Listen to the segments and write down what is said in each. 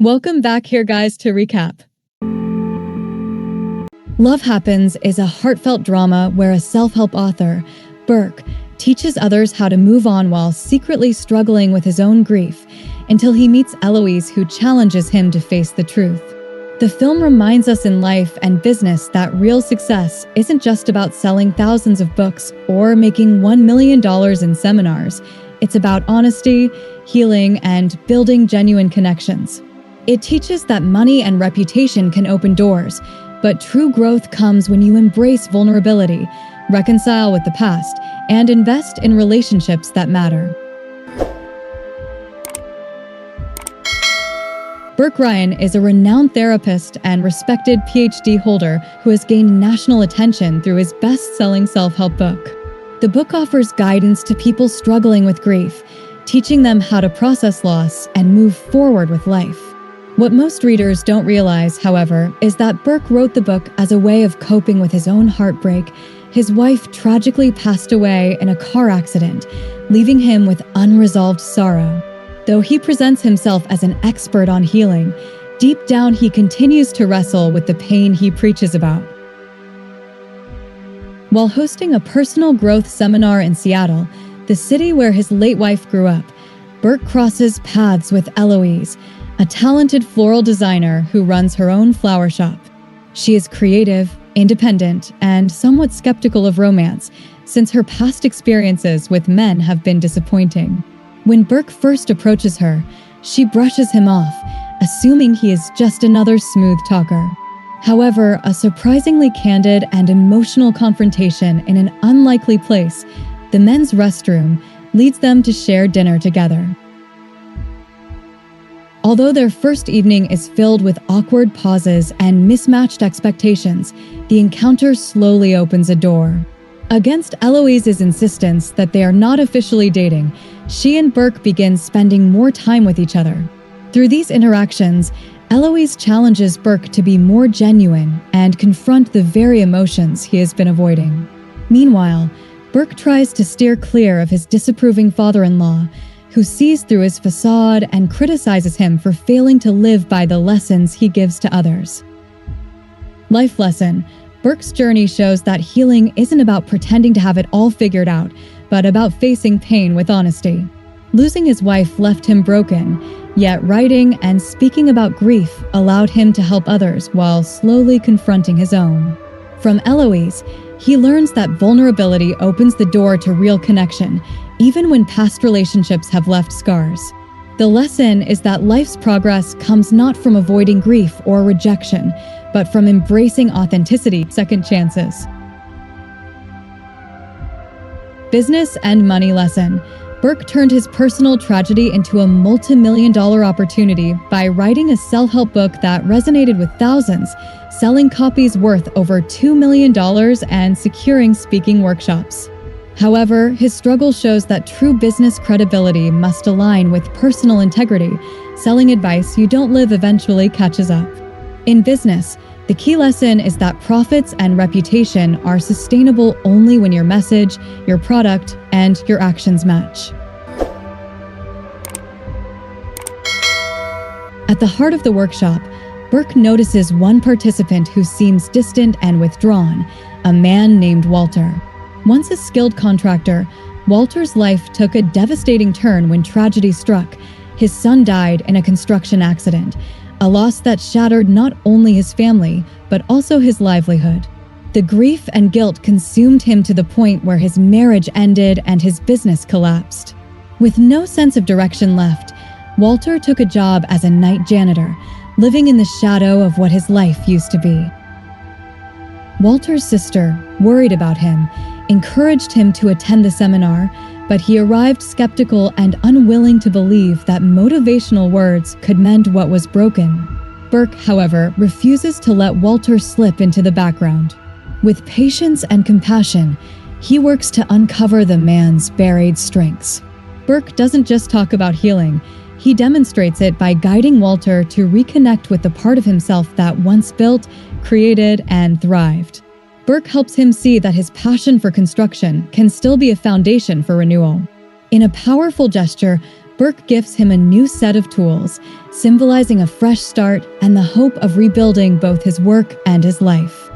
Welcome back here, guys, to recap. Love Happens is a heartfelt drama where a self-help author, Burke, teaches others how to move on while secretly struggling with his own grief until he meets Eloise, who challenges him to face the truth. The film reminds us in life and business that real success isn't just about selling thousands of books or making $1 million in seminars. It's about honesty, healing, and building genuine connections. It teaches that money and reputation can open doors, but true growth comes when you embrace vulnerability, reconcile with the past, and invest in relationships that matter. Burke Ryan is a renowned therapist and respected PhD holder who has gained national attention through his best-selling self-help book. The book offers guidance to people struggling with grief, teaching them how to process loss and move forward with life. What most readers don't realize, however, is that Burke wrote the book as a way of coping with his own heartbreak. His wife tragically passed away in a car accident, leaving him with unresolved sorrow. Though he presents himself as an expert on healing, deep down he continues to wrestle with the pain he preaches about. While hosting a personal growth seminar in Seattle, the city where his late wife grew up, Burke crosses paths with Eloise, a talented floral designer who runs her own flower shop. She is creative, independent, and somewhat skeptical of romance, since her past experiences with men have been disappointing. When Burke first approaches her, she brushes him off, assuming he is just another smooth talker. However, a surprisingly candid and emotional confrontation in an unlikely place, the men's restroom, leads them to share dinner together. Although their first evening is filled with awkward pauses and mismatched expectations, the encounter slowly opens a door. Against Eloise's insistence that they are not officially dating, she and Burke begin spending more time with each other. Through these interactions, Eloise challenges Burke to be more genuine and confront the very emotions he has been avoiding. Meanwhile, Burke tries to steer clear of his disapproving father-in-law, who sees through his facade and criticizes him for failing to live by the lessons he gives to others. Life lesson: Burke's journey shows that healing isn't about pretending to have it all figured out, but about facing pain with honesty. Losing his wife left him broken, yet writing and speaking about grief allowed him to help others while slowly confronting his own. From Eloise, he learns that vulnerability opens the door to real connection, even when past relationships have left scars. The lesson is that life's progress comes not from avoiding grief or rejection, but from embracing authenticity. Second chances. Business and money lesson: Burke turned his personal tragedy into a multi-million-dollar opportunity by writing a self-help book that resonated with thousands, selling copies worth over $2 million and securing speaking workshops. However, his struggle shows that true business credibility must align with personal integrity. Selling advice you don't live eventually catches up. In business, the key lesson is that profits and reputation are sustainable only when your message, your product, and your actions match. At the heart of the workshop, Burke notices one participant who seems distant and withdrawn, a man named Walter. Once a skilled contractor, Walter's life took a devastating turn when tragedy struck. His son died in a construction accident, a loss that shattered not only his family, but also his livelihood. The grief and guilt consumed him to the point where his marriage ended and his business collapsed. With no sense of direction left, Walter took a job as a night janitor, living in the shadow of what his life used to be. Walter's sister, worried about him, encouraged him to attend the seminar, but he arrived skeptical and unwilling to believe that motivational words could mend what was broken. Burke, however, refuses to let Walter slip into the background. With patience and compassion, he works to uncover the man's buried strengths. Burke doesn't just talk about healing, he demonstrates it by guiding Walter to reconnect with the part of himself that once built, created, and thrived. Burke helps him see that his passion for construction can still be a foundation for renewal. In a powerful gesture, Burke gifts him a new set of tools, symbolizing a fresh start and the hope of rebuilding both his work and his life.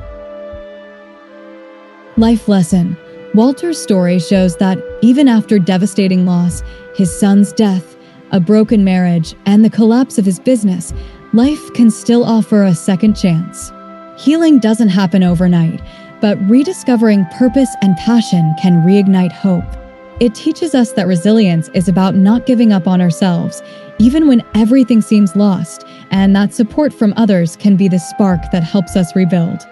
Life lesson. Walter's story shows that even after devastating loss, his son's death, a broken marriage, and the collapse of his business, life can still offer a second chance. Healing doesn't happen overnight, but rediscovering purpose and passion can reignite hope. It teaches us that resilience is about not giving up on ourselves, even when everything seems lost, and that support from others can be the spark that helps us rebuild.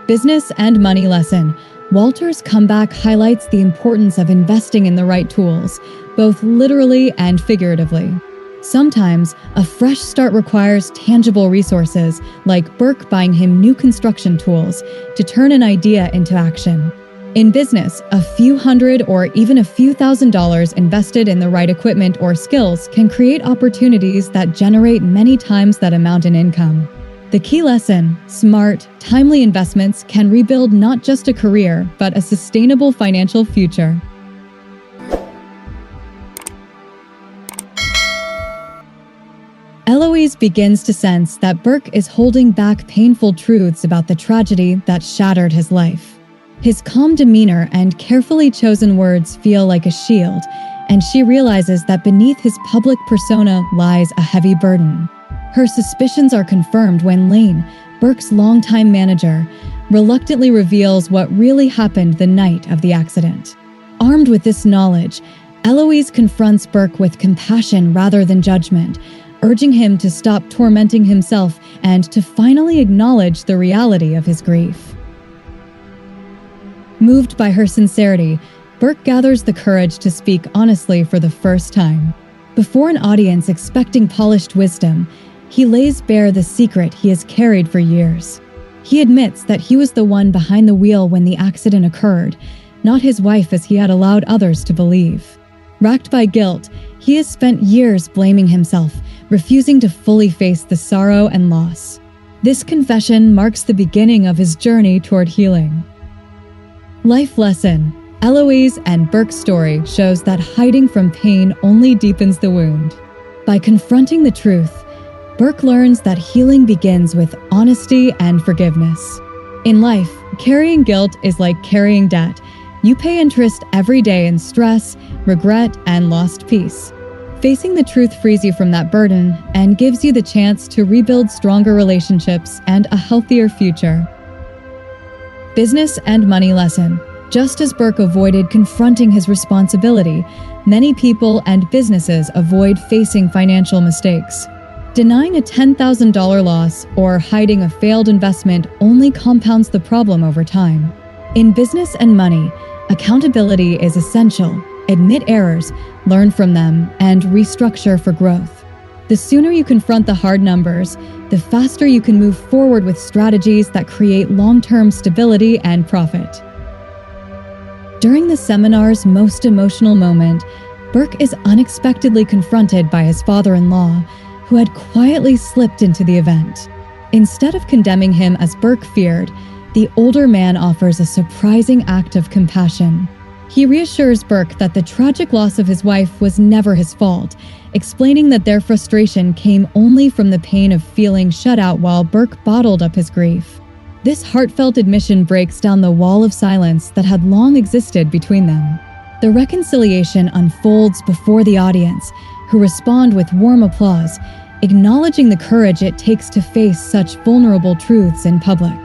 Business and money lesson. Walter's comeback highlights the importance of investing in the right tools, both literally and figuratively. Sometimes, a fresh start requires tangible resources, like Burke buying him new construction tools to turn an idea into action. In business, a few hundred or even a few $1,000s invested in the right equipment or skills can create opportunities that generate many times that amount in income. The key lesson: smart, timely investments can rebuild not just a career, but a sustainable financial future. Eloise begins to sense that Burke is holding back painful truths about the tragedy that shattered his life. His calm demeanor and carefully chosen words feel like a shield, and she realizes that beneath his public persona lies a heavy burden. Her suspicions are confirmed when Lane, Burke's longtime manager, reluctantly reveals what really happened the night of the accident. Armed with this knowledge, Eloise confronts Burke with compassion rather than judgment, urging him to stop tormenting himself and to finally acknowledge the reality of his grief. Moved by her sincerity, Burke gathers the courage to speak honestly for the first time. Before an audience expecting polished wisdom, he lays bare the secret he has carried for years. He admits that he was the one behind the wheel when the accident occurred, not his wife as he had allowed others to believe. Racked by guilt, he has spent years blaming himself, refusing to fully face the sorrow and loss. This confession marks the beginning of his journey toward healing. Life lesson. Eloise and Burke's story shows that hiding from pain only deepens the wound. By confronting the truth, Burke learns that healing begins with honesty and forgiveness. In life, carrying guilt is like carrying debt. You pay interest every day in stress, regret, and lost peace. Facing the truth frees you from that burden and gives you the chance to rebuild stronger relationships and a healthier future. Business and money lesson. Just as Burke avoided confronting his responsibility, many people and businesses avoid facing financial mistakes. Denying a $10,000 loss or hiding a failed investment only compounds the problem over time. In business and money, accountability is essential. Admit errors, learn from them, and restructure for growth. The sooner you confront the hard numbers, the faster you can move forward with strategies that create long-term stability and profit. During the seminar's most emotional moment, Burke is unexpectedly confronted by his father-in-law, who had quietly slipped into the event. Instead of condemning him as Burke feared, the older man offers a surprising act of compassion. He reassures Burke that the tragic loss of his wife was never his fault, explaining that their frustration came only from the pain of feeling shut out while Burke bottled up his grief. This heartfelt admission breaks down the wall of silence that had long existed between them. The reconciliation unfolds before the audience, who respond with warm applause, acknowledging the courage it takes to face such vulnerable truths in public.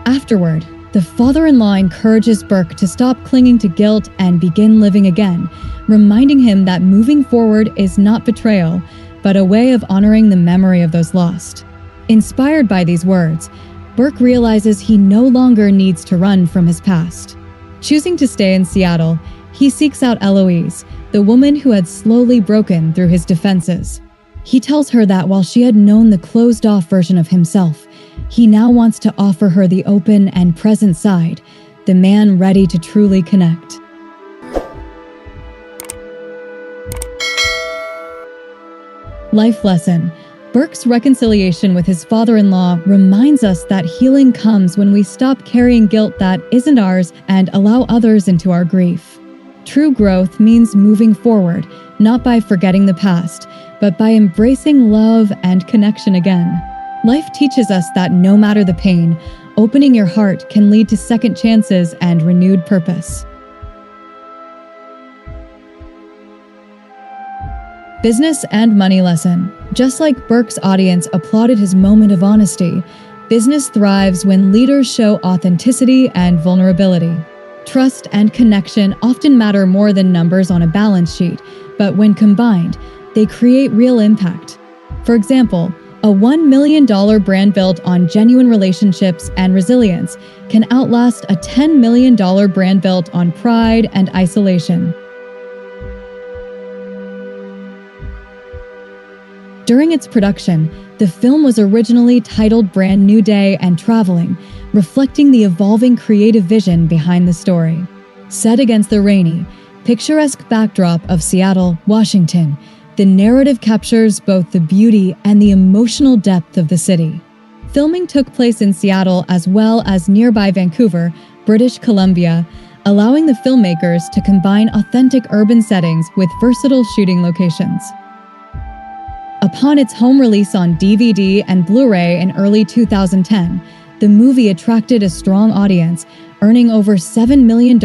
Afterward, the father-in-law encourages Burke to stop clinging to guilt and begin living again, reminding him that moving forward is not betrayal, but a way of honoring the memory of those lost. Inspired by these words, Burke realizes he no longer needs to run from his past. Choosing to stay in Seattle, he seeks out Eloise, the woman who had slowly broken through his defenses. He tells her that while she had known the closed-off version of himself, he now wants to offer her the open and present side, the man ready to truly connect. Life lesson. Burke's reconciliation with his father-in-law reminds us that healing comes when we stop carrying guilt that isn't ours and allow others into our grief. True growth means moving forward, not by forgetting the past, but by embracing love and connection again. Life teaches us that no matter the pain, opening your heart can lead to second chances and renewed purpose. Business and money lesson. Just like Burke's audience applauded his moment of honesty, business thrives when leaders show authenticity and vulnerability. Trust and connection often matter more than numbers on a balance sheet, but when combined, they create real impact. For example, a $1 million brand built on genuine relationships and resilience can outlast a $10 million brand built on pride and isolation. During its production, the film was originally titled Brand New Day and Traveling, reflecting the evolving creative vision behind the story. Set against the rainy, picturesque backdrop of Seattle, Washington, the narrative captures both the beauty and the emotional depth of the city. Filming took place in Seattle as well as nearby Vancouver, British Columbia, allowing the filmmakers to combine authentic urban settings with versatile shooting locations. Upon its home release on DVD and Blu-ray in early 2010, the movie attracted a strong audience, earning over $7 million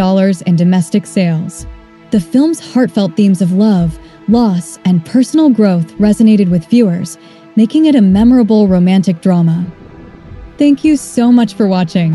in domestic sales. The film's heartfelt themes of love, loss, and personal growth resonated with viewers, making it a memorable romantic drama. Thank you so much for watching.